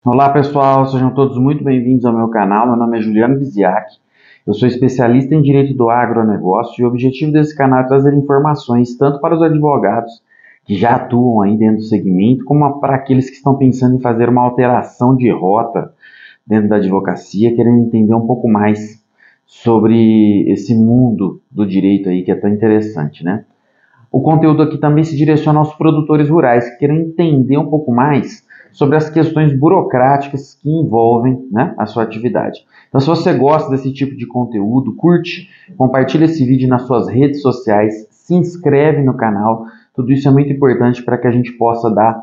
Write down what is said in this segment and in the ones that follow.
Olá pessoal, sejam todos muito bem-vindos ao meu canal. Meu nome é Juliano Biziac, eu sou especialista em Direito do Agronegócio e o objetivo desse canal é trazer informações tanto para os advogados que já atuam aí dentro do segmento, como para aqueles que estão pensando em fazer uma alteração de rota dentro da advocacia, querendo entender um pouco mais sobre esse mundo do direito aí que é tão interessante, né? O conteúdo aqui também se direciona aos produtores rurais que querem entender um pouco mais sobre as questões burocráticas que envolvem, né, a sua atividade. Então, se você gosta desse tipo de conteúdo, curte, compartilha esse vídeo nas suas redes sociais, se inscreve no canal. Tudo isso é muito importante para que a gente possa dar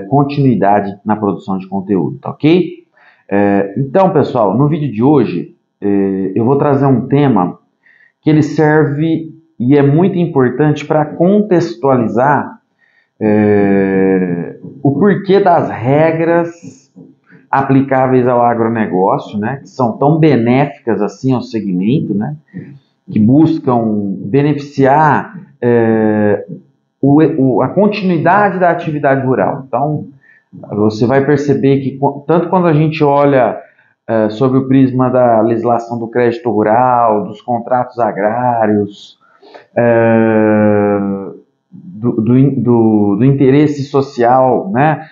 continuidade na produção de conteúdo, tá ok? Então, pessoal, no vídeo de hoje eu vou trazer um tema que ele serve e é muito importante para contextualizar o porquê das regras aplicáveis ao agronegócio, né, que são tão benéficas assim ao segmento, né, que buscam beneficiar a continuidade da atividade rural. Então, você vai perceber que tanto quando a gente olha sobre o prisma da legislação do crédito rural, dos contratos agrários, do interesse social, né,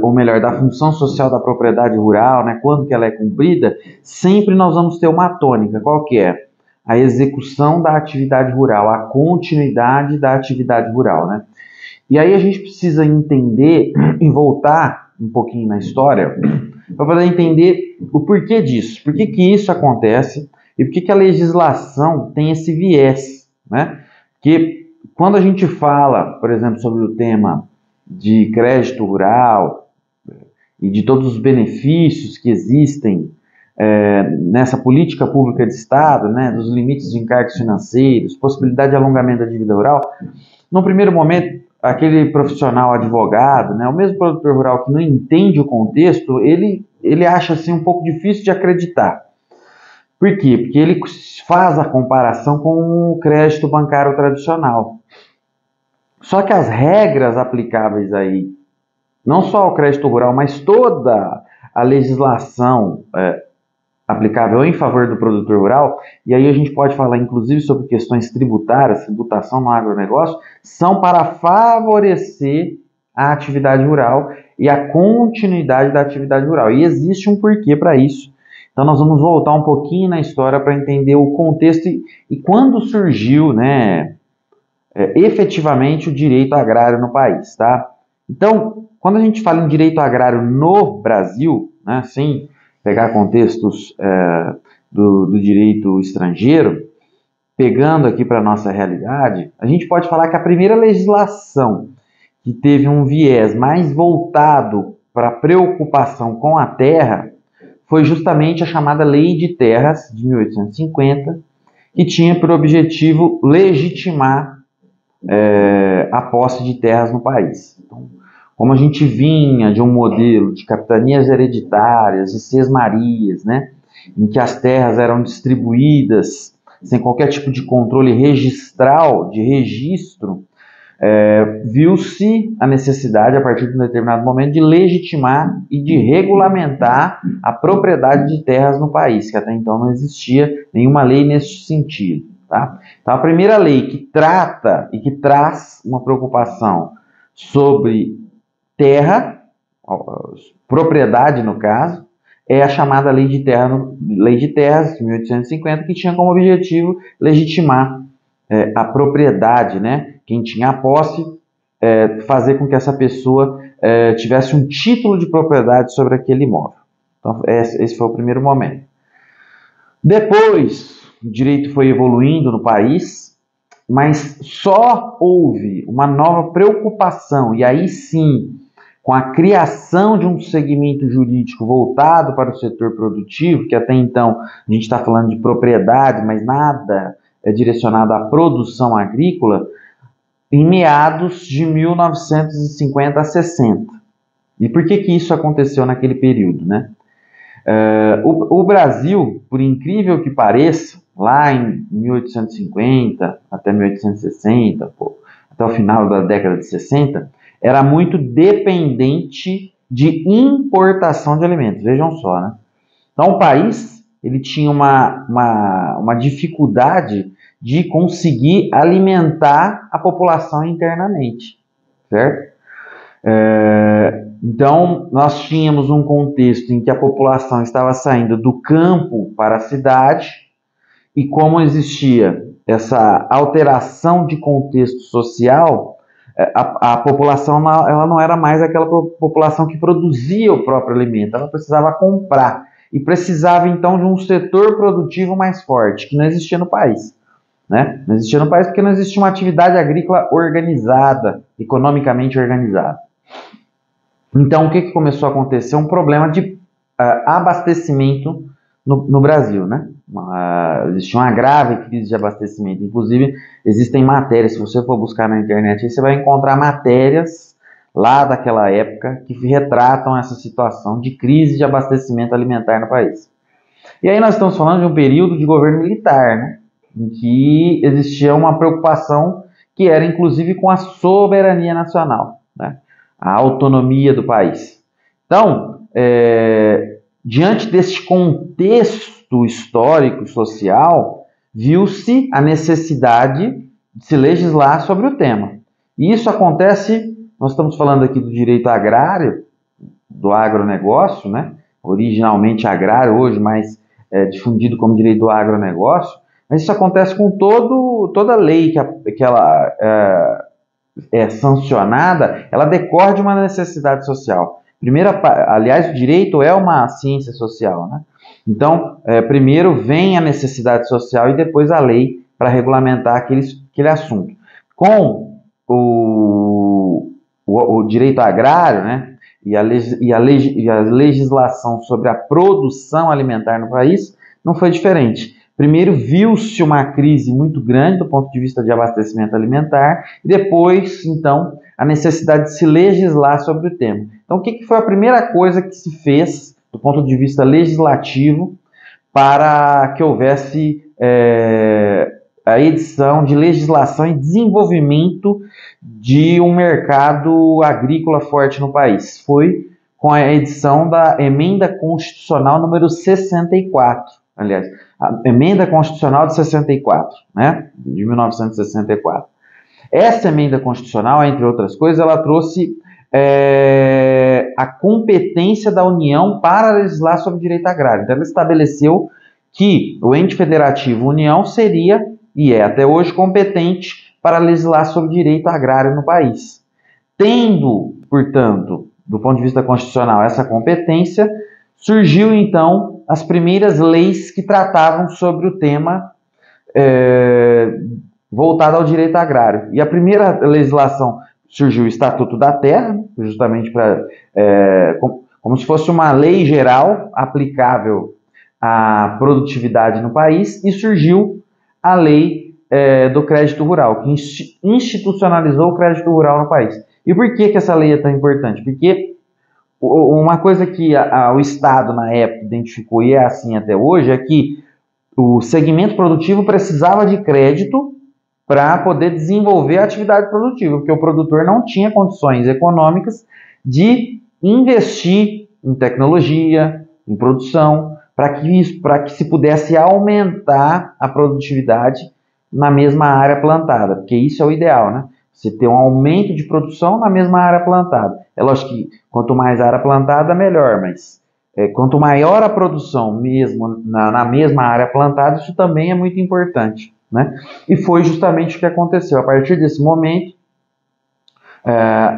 ou melhor, da função social da propriedade rural, né, quando que ela é cumprida, sempre nós vamos ter uma tônica, qual que é? A execução da atividade rural, a continuidade da atividade rural, né? E aí a gente precisa entender e voltar um pouquinho na história para poder entender o porquê disso, por que que isso acontece e por que que a legislação tem esse viés, né? Que quando a gente fala, por exemplo, sobre o tema de crédito rural e de todos os benefícios que existem nessa política pública de Estado, né, dos limites de encargos financeiros, possibilidade de alongamento da dívida rural, no primeiro momento, aquele profissional advogado, né, o mesmo produtor rural que não entende o contexto, ele acha assim um pouco difícil de acreditar. Por quê? Porque ele faz a comparação com o crédito bancário tradicional. Só que as regras aplicáveis aí, não só ao crédito rural, mas toda a legislação aplicável em favor do produtor rural, e aí a gente pode falar inclusive sobre questões tributárias, tributação no agronegócio, são para favorecer a atividade rural e a continuidade da atividade rural. E existe um porquê para isso. Então nós vamos voltar um pouquinho na história para entender o contexto e quando surgiu, né, efetivamente o direito agrário no país, tá? Então, quando a gente fala em direito agrário no Brasil, né, sem pegar contextos do direito estrangeiro, pegando aqui para a nossa realidade, a gente pode falar que a primeira legislação que teve um viés mais voltado para a preocupação com a terra foi justamente a chamada Lei de Terras, de 1850, que tinha por objetivo legitimar a posse de terras no país. Então, como a gente vinha de um modelo de capitanias hereditárias, de sesmarias, né, em que as terras eram distribuídas sem qualquer tipo de controle registral, de registro, viu-se a necessidade, a partir de um determinado momento, de legitimar e de regulamentar a propriedade de terras no país, que até então não existia nenhuma lei nesse sentido. Tá? Então, a primeira lei que trata e que traz uma preocupação sobre terra, propriedade no caso, é a chamada Lei de Terras, de 1850, que tinha como objetivo legitimar a propriedade, né? Quem tinha a posse, fazer com que essa pessoa tivesse um título de propriedade sobre aquele imóvel. Então, esse foi o primeiro momento. Depois, o direito foi evoluindo no país, mas só houve uma nova preocupação, e aí sim, com a criação de um segmento jurídico voltado para o setor produtivo, que até então a gente está falando de propriedade, mas nada é direcionado à produção agrícola, em meados de 1950 a 60. E por que que isso aconteceu naquele período, né? O Brasil, por incrível que pareça, lá em 1850 até 1860, até o final da década de 60, era muito dependente de importação de alimentos. Vejam só, né? Então, o país ele tinha uma dificuldade de conseguir alimentar a população internamente, certo? Então, nós tínhamos um contexto em que a população estava saindo do campo para a cidade, e como existia essa alteração de contexto social, a população ela não era mais aquela população que produzia o próprio alimento, ela precisava comprar, e precisava então de um setor produtivo mais forte, que não existia no país. Né? Não existia no país porque não existia uma atividade agrícola organizada, economicamente organizada. Então, o que começou a acontecer? Um problema de abastecimento no Brasil, né? Existia uma grave crise de abastecimento. Inclusive, existem matérias, se você for buscar na internet, aí você vai encontrar matérias lá daquela época que retratam essa situação de crise de abastecimento alimentar no país. E aí nós estamos falando de um período de governo militar, né? Em que existia uma preocupação que era inclusive com a soberania nacional, né? A autonomia do país. Então, diante desse contexto histórico e social, viu-se a necessidade de se legislar sobre o tema. E isso acontece, nós estamos falando aqui do direito agrário, do agronegócio, né? Originalmente agrário, hoje mais difundido como direito do agronegócio, mas isso acontece com toda lei que ela é sancionada, ela decorre de uma necessidade social. Primeiro, aliás, o direito é uma ciência social, né? Então, primeiro vem a necessidade social e depois a lei para regulamentar aquele assunto. Com o direito agrário, né, e a legislação sobre a produção alimentar no país, não foi diferente. Primeiro, viu-se uma crise muito grande do ponto de vista de abastecimento alimentar, e depois, então, a necessidade de se legislar sobre o tema. Então, o que foi a primeira coisa que se fez, do ponto de vista legislativo, para que houvesse a edição de legislação e desenvolvimento de um mercado agrícola forte no país? Foi com a edição da Emenda Constitucional número 64, aliás, a Emenda Constitucional de 64, né, de 1964. Essa Emenda Constitucional, entre outras coisas, ela trouxe a competência da União para legislar sobre direito agrário. Então, ela estabeleceu que o ente federativo União seria, e é até hoje, competente para legislar sobre direito agrário no país. Tendo, portanto, do ponto de vista constitucional, essa competência, surgiu, então, as primeiras leis que tratavam sobre o tema voltado ao direito agrário. E a primeira legislação surgiu o Estatuto da Terra, justamente para como se fosse uma lei geral aplicável à produtividade no país, e surgiu a lei do crédito rural, que institucionalizou o crédito rural no país. E por que essa lei é tão importante? Porque uma coisa que o Estado na época identificou, e é assim até hoje, é que o segmento produtivo precisava de crédito para poder desenvolver a atividade produtiva, porque o produtor não tinha condições econômicas de investir em tecnologia, em produção, para que se pudesse aumentar a produtividade na mesma área plantada, porque isso é o ideal, né? Você ter um aumento de produção na mesma área plantada. É lógico que quanto mais área plantada, melhor, mas quanto maior a produção mesmo na mesma área plantada, isso também é muito importante, né? E foi justamente o que aconteceu. A partir desse momento,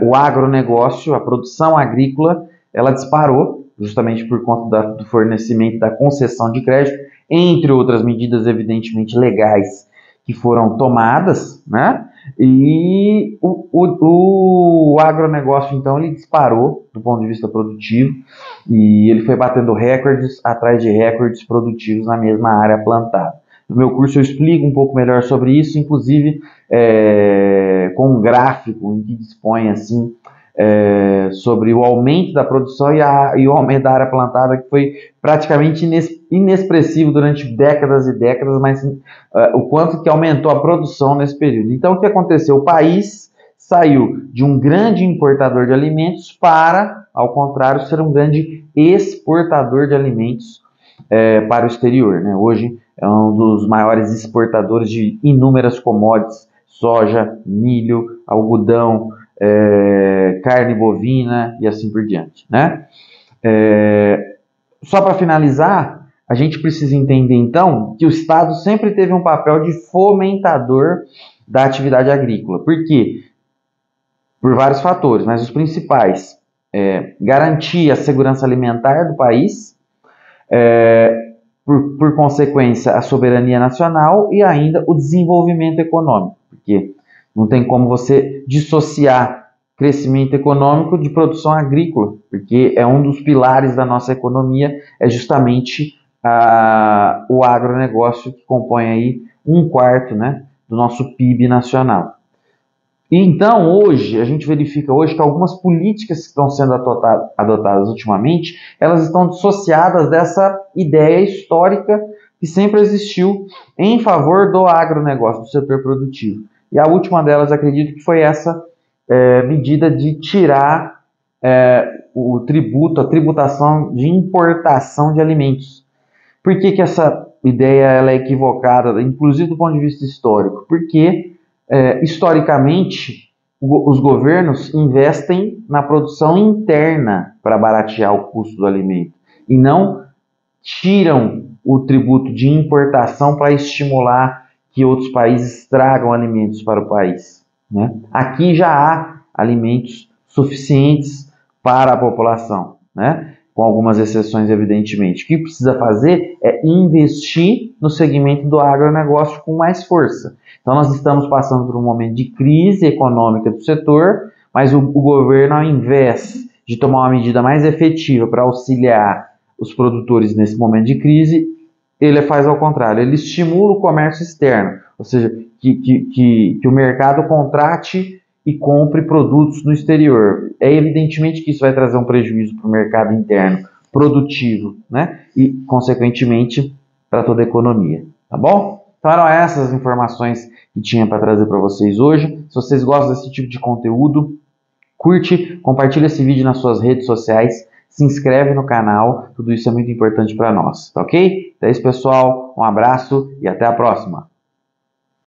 o agronegócio, a produção agrícola, ela disparou, justamente por conta do fornecimento, da concessão de crédito, entre outras medidas evidentemente legais que foram tomadas, né? E o agronegócio, então, ele disparou do ponto de vista produtivo, e ele foi batendo recordes atrás de recordes produtivos na mesma área plantada. No meu curso eu explico um pouco melhor sobre isso, inclusive com um gráfico em que dispõe assim, sobre o aumento da produção e o aumento da área plantada, que foi praticamente inexpressivo durante décadas e décadas, mas o quanto que aumentou a produção nesse período. Então, o que aconteceu? O país saiu de um grande importador de alimentos para ao contrário, ser um grande exportador de alimentos para o exterior, né? Hoje é um dos maiores exportadores de inúmeras commodities, soja, milho, algodão, carne bovina e assim por diante, né? Só para finalizar, a gente precisa entender então que o Estado sempre teve um papel de fomentador da atividade agrícola. Por quê? Por vários fatores, mas os principais garantir a segurança alimentar do país, por consequência, a soberania nacional e ainda o desenvolvimento econômico, porque não tem como você dissociar crescimento econômico de produção agrícola, porque é um dos pilares da nossa economia, é justamente o agronegócio, que compõe aí 1/4, né, do nosso PIB nacional. E então, hoje, a gente verifica hoje que algumas políticas que estão sendo adotadas ultimamente, elas estão dissociadas dessa ideia histórica que sempre existiu em favor do agronegócio, do setor produtivo. E a última delas, acredito que foi essa medida de tirar o tributo, a tributação de importação de alimentos. Por que essa ideia ela é equivocada, inclusive do ponto de vista histórico? Porque historicamente, os governos investem na produção interna para baratear o custo do alimento e não tiram o tributo de importação para estimular que outros países tragam alimentos para o país, né? Aqui já há alimentos suficientes para a população, né? Com algumas exceções, evidentemente. O que precisa fazer é investir no segmento do agronegócio com mais força. Então, nós estamos passando por um momento de crise econômica do setor, mas o governo, ao invés de tomar uma medida mais efetiva para auxiliar os produtores nesse momento de crise, ele faz ao contrário, ele estimula o comércio externo, ou seja, que o mercado contrate e compre produtos no exterior. É evidentemente que isso vai trazer um prejuízo para o mercado interno produtivo, né? E, consequentemente, para toda a economia, tá bom? Então eram essas informações que tinha para trazer para vocês hoje. Se vocês gostam desse tipo de conteúdo, curte, compartilha esse vídeo nas suas redes sociais, se inscreve no canal, tudo isso é muito importante para nós, tá ok? Então é isso, pessoal, um abraço e até a próxima!